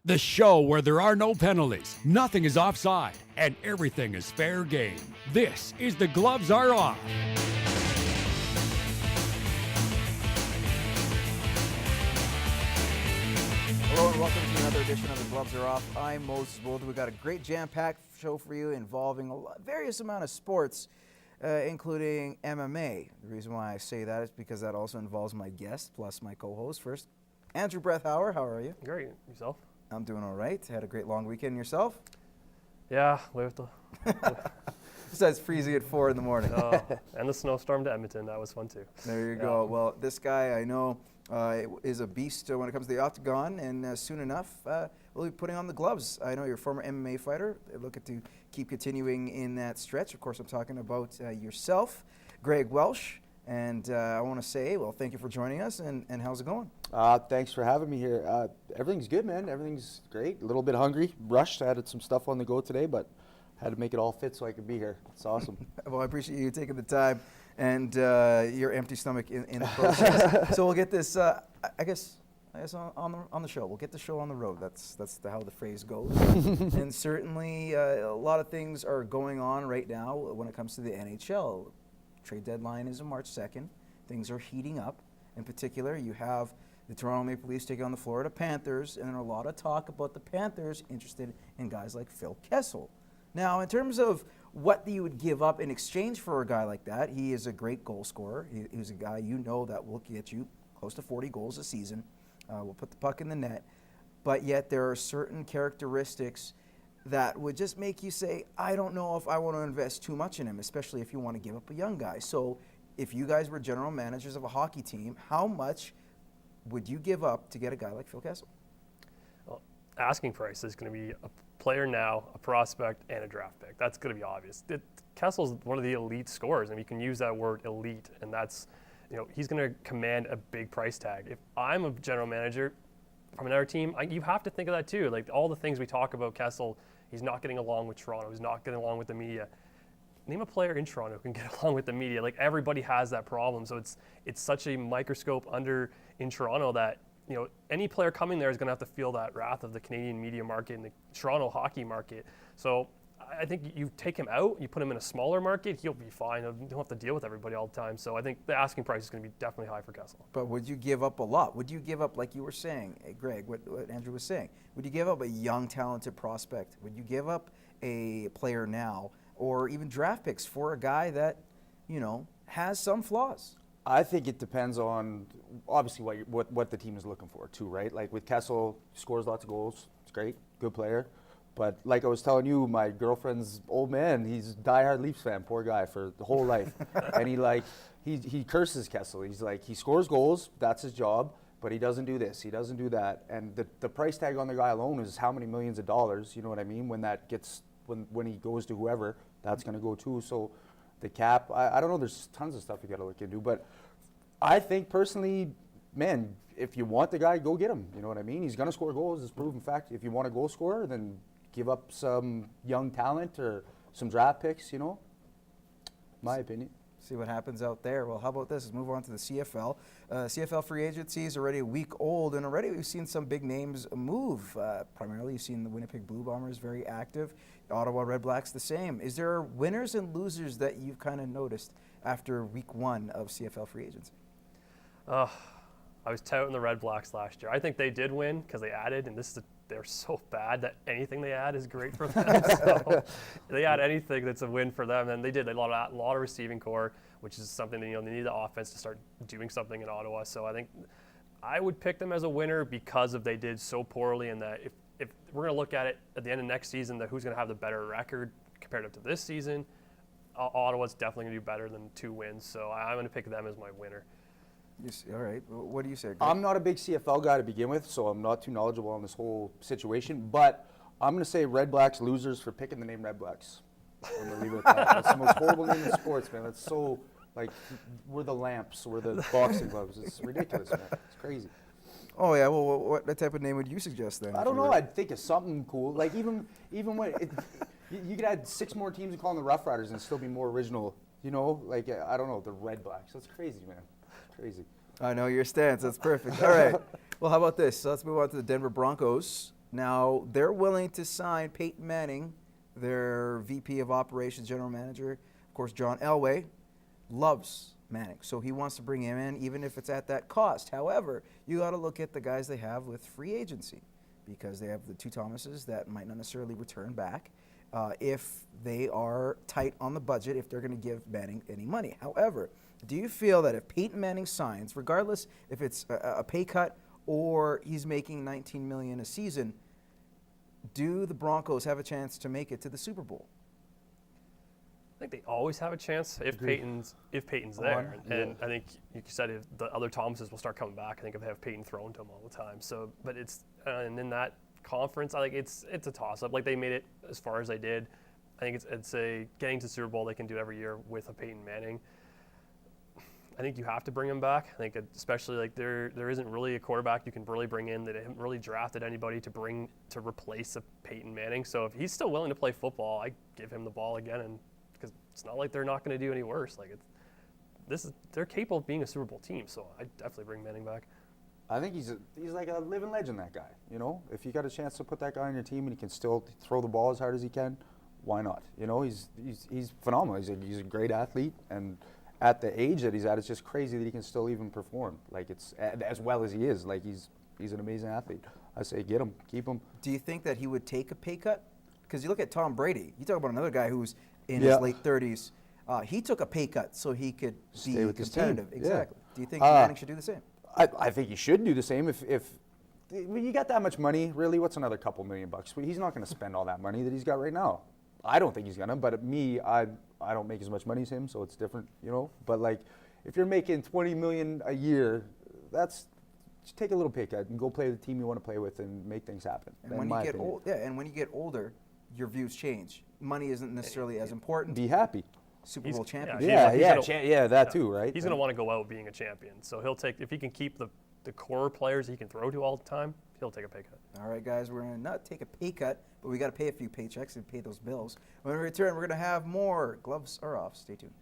The show where there are no penalties, nothing is offside, and everything is fair game. This is The Gloves Are Off. Hello and welcome to another edition of The Gloves Are Off. I'm Moses Boulder. We've got a great jam-packed show for you involving various amount of sports, including MMA. The reason why I say that is because that also involves my guest plus my co-host. First, Andrew Brethauer, how are you? Great. Yourself? I'm doing all right. Had a great long weekend. Yourself? Yeah, with the Besides freezing at 4 in the morning. and the snowstorm to Edmonton, that was fun too. There you go. Well, this guy I know is a beast when it comes to the octagon, and soon enough we'll be putting on the gloves. I know you're a former MMA fighter. Looking to keep continuing in that stretch. Of course, I'm talking about yourself, Greg Welsh. And I want to say, well, thank you for joining us, and how's it going? Thanks for having me here. Everything's good, man. Everything's great. A little bit hungry, rushed. I had some stuff on the go today, but had to make it all fit so I could be here. It's awesome. Well, I appreciate you taking the time and your empty stomach in the process. So we'll get this, I guess on the show. We'll get the show on the road. That's how the phrase goes. And certainly a lot of things are going on right now when it comes to the NHL. Trade deadline is on March 2nd. Things are heating up. In particular, you have the Toronto Maple Leafs taking on the Florida Panthers, and a lot of talk about the Panthers interested in guys like Phil Kessel. Now, in terms of what you would give up in exchange for a guy like that, he is a great goal scorer. He's a guy you know that will get you close to 40 goals a season, will put the puck in the net, but yet there are certain characteristics that would just make you say, I don't know if I want to invest too much in him, especially if you want to give up a young guy. So if you guys were general managers of a hockey team, how much would you give up to get a guy like Phil Kessel? Well, asking price is going to be a player now, a prospect, and a draft pick. That's going to be obvious. Kessel's one of the elite scorers, and you can use that word elite, and that's, he's going to command a big price tag. If I'm a general manager from another team, you have to think of that too. Like all the things we talk about Kessel, he's not getting along with Toronto. He's not getting along with the media. Name a player in Toronto who can get along with the media. Like everybody has that problem. So it's such a microscope in Toronto that any player coming there is going to have to feel that wrath of the Canadian media market and the Toronto hockey market. So I think you take him out, you put him in a smaller market, he'll be fine. He'll have to deal with everybody all the time. So I think the asking price is going to be definitely high for Kessel. But would you give up a lot? Would you give up, like you were saying, Greg, what Andrew was saying, would you give up a young, talented prospect? Would you give up a player now or even draft picks for a guy that, has some flaws? I think it depends on obviously what the team is looking for too, right? Like with Kessel, scores lots of goals. It's great, good player. But like I was telling you, my girlfriend's old man, he's a diehard Leafs fan, poor guy, for the whole life. And he curses Kessel. He's like, he scores goals, that's his job, but he doesn't do this, he doesn't do that. And the price tag on the guy alone is how many millions of dollars, you know what I mean? When he goes to whoever, that's going to go too. So the cap, I don't know, there's tons of stuff you got to look into. But I think personally, man, if you want the guy, go get him. You know what I mean? He's going to score goals, it's proven fact. If you want a goal scorer, then give up some young talent or some draft picks, my opinion. See what happens out there. Well, how about this? Let's move on to the CFL. CFL free agency is already a week old, and already we've seen some big names move. Primarily, you've seen the Winnipeg Blue Bombers very active. Ottawa Red Blacks the same. Is there winners and losers that you've kind of noticed after week one of CFL free agency? I was touting the Red Blacks last year. I think they did win because they added, and they're so bad that anything they add is great for them. So they add anything that's a win for them, and they did a lot of receiving core, which is something that they need the offense to start doing something in Ottawa. So I think I would pick them as a winner because they did so poorly, and that if we're going to look at it at the end of next season, that who's going to have the better record comparative to this season, Ottawa's definitely going to do better than 2 wins. So I'm going to pick them as my winner. All right. What do you say, Greg? I'm not a big CFL guy to begin with, so I'm not too knowledgeable on this whole situation. But I'm going to say Red Blacks losers for picking the name Red Blacks. I'm going to leave it at that. That's the most horrible name in sports, man. That's so, we're the lamps, we're the boxing gloves. It's ridiculous, man. It's crazy. Oh, yeah. Well, what type of name would you suggest then? I don't know. I'd think of something cool. Like even when you could add 6 more teams and call them the Rough Riders and still be more original. I don't know, the Red Blacks. That's crazy, man. Crazy. I know your stance. That's perfect. All right. Well, how about this? So let's move on to the Denver Broncos. Now, they're willing to sign Peyton Manning, their VP of Operations, General Manager. Of course, John Elway loves Manning, so he wants to bring him in, even if it's at that cost. However, you got to look at the guys they have with free agency, because they have the two Thomases that might not necessarily return back if they are tight on the budget, if they're going to give Manning any money. However, do you feel that if Peyton Manning signs, regardless if it's a pay cut or he's making $19 million a season, do the Broncos have a chance to make it to the Super Bowl? I think they always have a chance if Peyton's there, and I think you said if the other Thomases will start coming back. I think if they have Peyton thrown to them all the time. So, but it's and in that conference, I think it's a toss up. Like they made it as far as they did. I think it's a getting to Super Bowl they can do every year with a Peyton Manning. I think you have to bring him back. I think especially like there isn't really a quarterback you can really bring in. They haven't really drafted anybody to replace a Peyton Manning. So if he's still willing to play football, I give him the ball again, and because it's not like they're not going to do any worse. Like they're capable of being a Super Bowl team. So I definitely bring Manning back. I think he's like a living legend, that guy. You know, if you got a chance to put that guy on your team and he can still throw the ball as hard as he can, why not? You know, he's phenomenal. He's a great athlete, and at the age that he's at, it's just crazy that he can still even perform. Like it's as well as he is. Like he's an amazing athlete. I say get him, keep him. Do you think that he would take a pay cut? Because you look at Tom Brady. You talk about another guy who's in his late 30s. He took a pay cut so he could Stay with competitive. his team. Exactly. Yeah. Do you think Manning should do the same? I think he should do the same. If when you got that much money, really, what's another couple $1 million? He's not going to spend all that money that he's got right now. I don't think he's gonna. But me, I don't make as much money as him, so it's different, you know. But like, if you're making $20 million a year, just take a little pay cut and go play with the team you want to play with and make things happen. And when you get and when you get older, your views change. Money isn't necessarily as important. Be happy. Super Bowl champion. That too, right? He's going to want to go out being a champion. So he'll take, if he can keep the core players he can throw to all the time, he'll take a pay cut. All right, guys, we're going to not take a pay cut, but we got to pay a few paychecks and pay those bills. When we return, we're going to have more Gloves Are Off. Stay tuned.